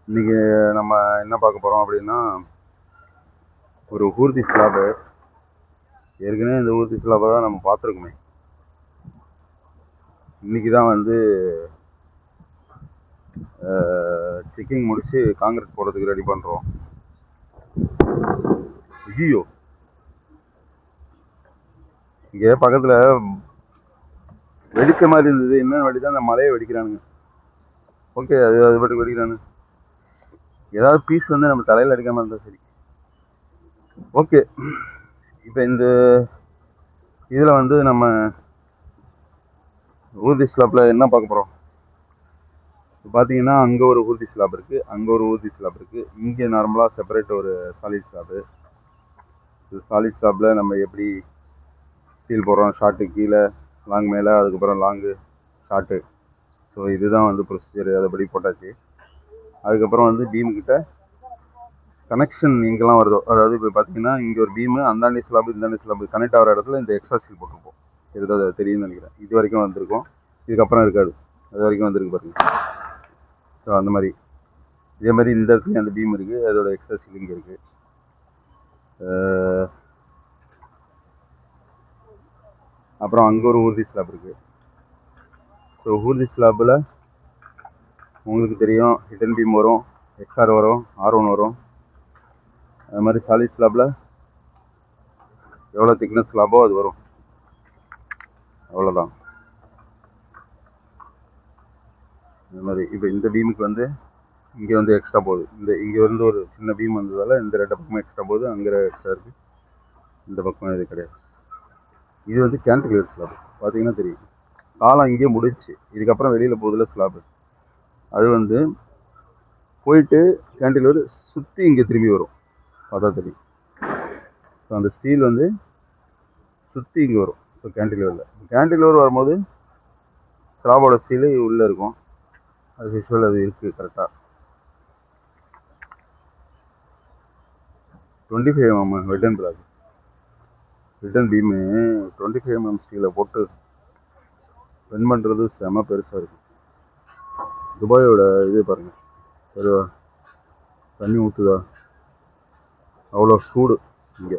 இன்றைக்கி நம்ம என்ன பார்க்க போகிறோம் அப்படின்னா, ஒரு ஊர்தி ஸ்லாபு. ஏற்கனவே இந்த ஊர்தி ஸ்லாபை தான் நம்ம பார்த்துருக்கோமே. இன்றைக்கி தான் வந்து செக்கிங் முடித்து காங்கிரீட் போடுறதுக்கு ரெடி பண்ணுறோம். ஐயோ, இங்கே பக்கத்தில் வெடித்த மாதிரி இருந்தது. என்ன வெடிதான் அந்த மலையை வெடிக்கிறானுங்க. ஓகே, அது பாட்டுக்கு வெடிக்கிறானு. ஏதாவது பீஸ் வந்து நம்ம தலையில் அடிக்காமல் இருந்தால் சரி. ஓகே, இப்போ இந்த இதில் வந்து நம்ம ஊர்தி ஸ்லாப்பில் என்ன பார்க்க போகிறோம் பார்த்தீங்கன்னா, அங்கே ஒரு ஊர்தி ஸ்லாப் இருக்குது, அங்கே ஒரு ஊர்தி ஸ்லாப் இருக்குது. இங்கே நார்மலாக செப்பரேட் ஒரு சாலிட் ஸ்லாப்பு. இது சாலிட் ஸ்லாப்பில் நம்ம எப்படி ஸ்டீல் போடுறோம், ஷார்ட்டு கீழே, லாங் மேலே, அதுக்கப்புறம் லாங்கு, ஷார்ட்டு. ஸோ இதுதான் வந்து ப்ரொசீஜர். அதுபடி போட்டாச்சு. அதுக்கப்புறம் வந்து பீமுக்கிட்ட கனெக்ஷன் எங்கெல்லாம் வருதோ, அதாவது இப்போ பார்த்தீங்கன்னா இங்கே ஒரு பீமு, அந்தாண்டி ஸ்லாப்பு, இந்தாண்டி ஸ்லாப்பு கனெக்ட் ஆகிற இடத்துல இந்த எக்ஸ்ட்ரா ஸ்டீல் போட்டிருப்போம். எதுக்கு அது தெரியும்னு நினைக்கிறேன். இது வரைக்கும் வந்திருக்கும், இதுக்கப்புறம் இருக்காது. அது வரைக்கும் வந்திருக்கு பாருங்க. ஸோ அந்த மாதிரி இதே மாதிரி இந்த இடத்துலையும் அந்த பீம் இருக்குது, அதோட எக்ஸ்ட்ரா ஸ்டீல் இங்கே இருக்குது. அப்புறம் அங்கே ஒரு ஊர்தி ஸ்லாப் இருக்குது. ஸோ ஊர்தி ஸ்லாப்பில் உங்களுக்கு தெரியும், ஹிடன் பீம் வரும், எக்ஸ்ஆர் வரும், R1 வரும். அது மாதிரி சாலிட் ஸ்லாப்பில் எவ்வளோ திக்னஸ் ஸ்லாபோ அது வரும். அவ்வளோதான். இந்த மாதிரி இப்போ இந்த பீமுக்கு வந்து இங்கே வந்து எக்ஸ்ட்ரா போகுது. இங்கே வந்து ஒரு சின்ன பீம் வந்ததால் இந்த ரெண்டு பக்கமும் எக்ஸ்ட்ரா போகுது. அங்கே எக்ஸ்ட்ரா இருக்குது, இந்த பக்கம் இது கிடையாது. இது வந்து கேன்டிலிவர் ஸ்லாப். பார்த்தீங்கன்னா தெரியும், காலம் இங்கே முடிச்சு, இதுக்கப்புறம் வெளியில் போகுதுல ஸ்லாப்பு. அது வந்து போயிட்டு கேன்டிலிவர் சுற்றி இங்கே திரும்பி வரும். பார்த்தா தெரியும். ஸோ அந்த ஸ்டீல் வந்து சுற்றி இங்கே வரும். ஸோ கேன்டிலிவர் வரும்போது ஸ்லாபோட ஸ்டீலு உள்ளே இருக்கும். அது விஷுவல் அது இருக்குது கரெக்டாக. 25 mm வெட்டன் black, return beam 25 mm ஸ்டீலை போட்டு பென் பண்ணுறது செம பெருசாக இருக்குது. துபாயோட இது பாருங்கள், ஒரு தண்ணி ஊற்றுதா, அவ்வளோ சூடு இங்கே.